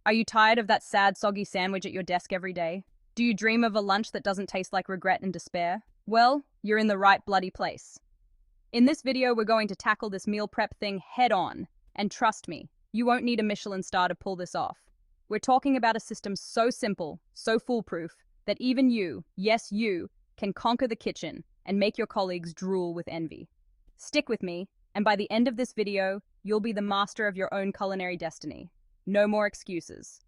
Are you tired of that sad, soggy sandwich at your desk every day? Do you dream of a lunch that doesn't taste like regret and despair? Well, you're in the right bloody place. In this video, we're going to tackle this meal prep thing head on. And trust me, you won't need a Michelin star to pull this off. We're talking about a system so simple, so foolproof, that even you, yes you, can conquer the kitchen and make your colleagues drool with envy. Stick with me, and by the end of this video, you'll be the master of your own culinary destiny. No more excuses.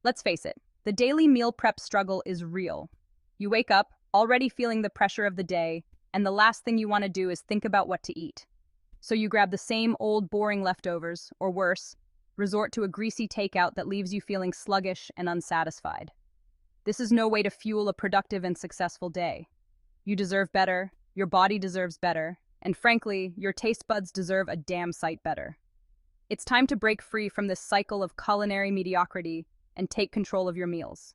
Let's face it, the daily meal prep struggle is real. You wake up, already feeling the pressure of the day, and the last thing you want to do is think about what to eat. So you grab the same old boring leftovers, or worse, resort to a greasy takeout that leaves you feeling sluggish and unsatisfied. This is no way to fuel a productive and successful day. You deserve better, your body deserves better, and frankly, your taste buds deserve a damn sight better. It's time to break free from this cycle of culinary mediocrity and take control of your meals.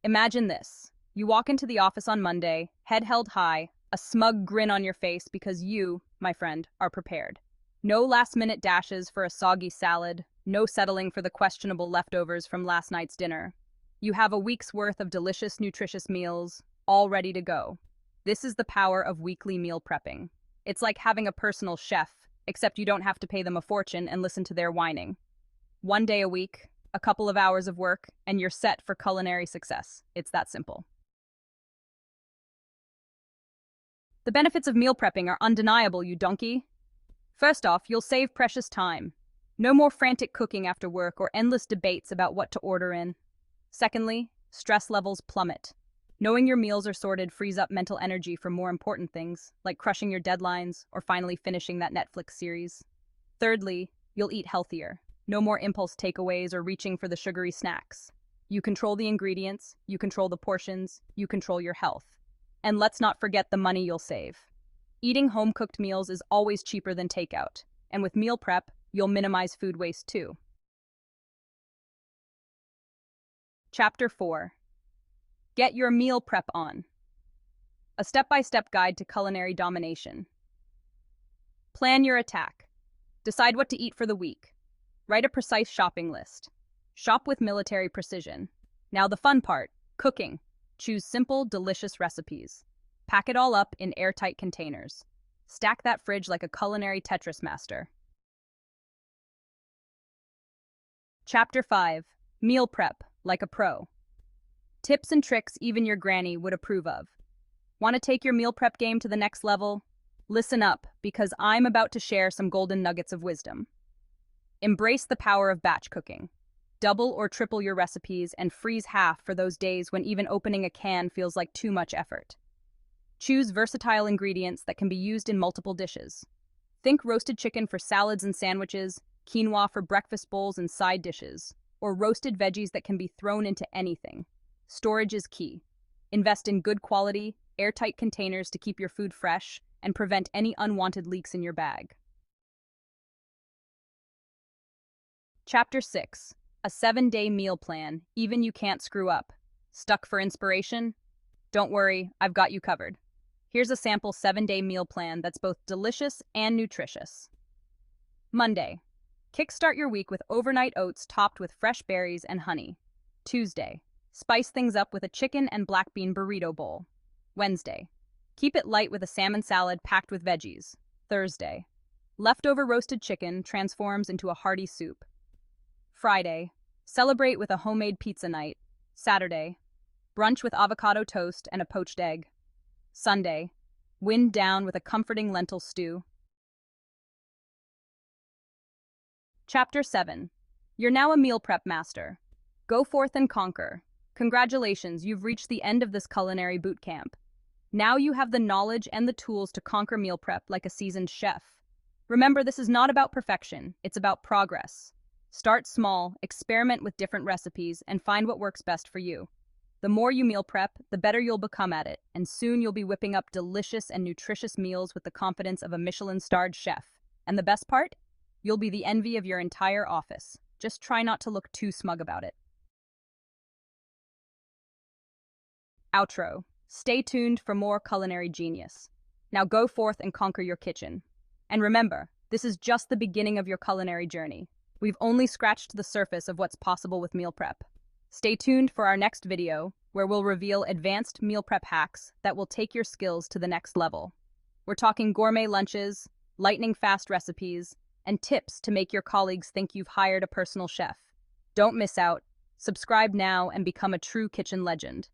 Imagine this. You walk into the office on Monday, head held high, a smug grin on your face because you, my friend, are prepared. No last-minute dashes for a soggy salad, no settling for the questionable leftovers from last night's dinner. You have a week's worth of delicious, nutritious meals, all ready to go. This is the power of weekly meal prepping. It's like having a personal chef, except you don't have to pay them a fortune and listen to their whining. One day a week, a couple of hours of work, and you're set for culinary success. It's that simple. The benefits of meal prepping are undeniable, you donkey. First off, you'll save precious time. No more frantic cooking after work or endless debates about what to order in. Secondly, stress levels plummet. Knowing your meals are sorted frees up mental energy for more important things, like crushing your deadlines or finally finishing that Netflix series. Thirdly, you'll eat healthier. No more impulse takeaways or reaching for the sugary snacks. You control the ingredients, you control the portions, you control your health. And let's not forget the money you'll save. Eating home-cooked meals is always cheaper than takeout, and with meal prep, you'll minimize food waste too. Chapter 4. Get your meal prep on. A step-by-step guide to culinary domination. Plan your attack. Decide what to eat for the week. Write a precise shopping list. Shop with military precision. Now the fun part, cooking. Choose simple, delicious recipes. Pack it all up in airtight containers. Stack that fridge like a culinary Tetris master. Chapter 5. Meal prep like a pro. Tips and tricks even your granny would approve of. Want to take your meal prep game to the next level? Listen up, because I'm about to share some golden nuggets of wisdom. Embrace the power of batch cooking. Double or triple your recipes and freeze half for those days when even opening a can feels like too much effort. Choose versatile ingredients that can be used in multiple dishes. Think roasted chicken for salads and sandwiches, quinoa for breakfast bowls and side dishes, or roasted veggies that can be thrown into anything. Storage is key. Invest in good quality, airtight containers to keep your food fresh and prevent any unwanted leaks in your bag. Chapter 6. A 7-day meal plan, even you can't screw up. Stuck for inspiration? Don't worry, I've got you covered. Here's a sample 7-day meal plan that's both delicious and nutritious. Monday. Kickstart your week with overnight oats topped with fresh berries and honey. Tuesday. Spice things up with a chicken and black bean burrito bowl. Wednesday. Keep it light with a salmon salad packed with veggies. Thursday. Leftover roasted chicken transforms into a hearty soup. Friday. Celebrate with a homemade pizza night. Saturday. Brunch with avocado toast and a poached egg. Sunday. Wind down with a comforting lentil stew. Chapter 7. You're now a meal prep master. Go forth and conquer. Congratulations, you've reached the end of this culinary boot camp. Now you have the knowledge and the tools to conquer meal prep like a seasoned chef. Remember, this is not about perfection, it's about progress. Start small, experiment with different recipes, and find what works best for you. The more you meal prep, the better you'll become at it, and soon you'll be whipping up delicious and nutritious meals with the confidence of a Michelin-starred chef. And the best part? You'll be the envy of your entire office. Just try not to look too smug about it. Outro. Stay tuned for more culinary genius. Now go forth and conquer your kitchen. And remember, this is just the beginning of your culinary journey. We've only scratched the surface of what's possible with meal prep. Stay tuned for our next video, where we'll reveal advanced meal prep hacks that will take your skills to the next level. We're talking gourmet lunches, lightning fast recipes, and tips to make your colleagues think you've hired a personal chef. Don't miss out. Subscribe now and become a true kitchen legend.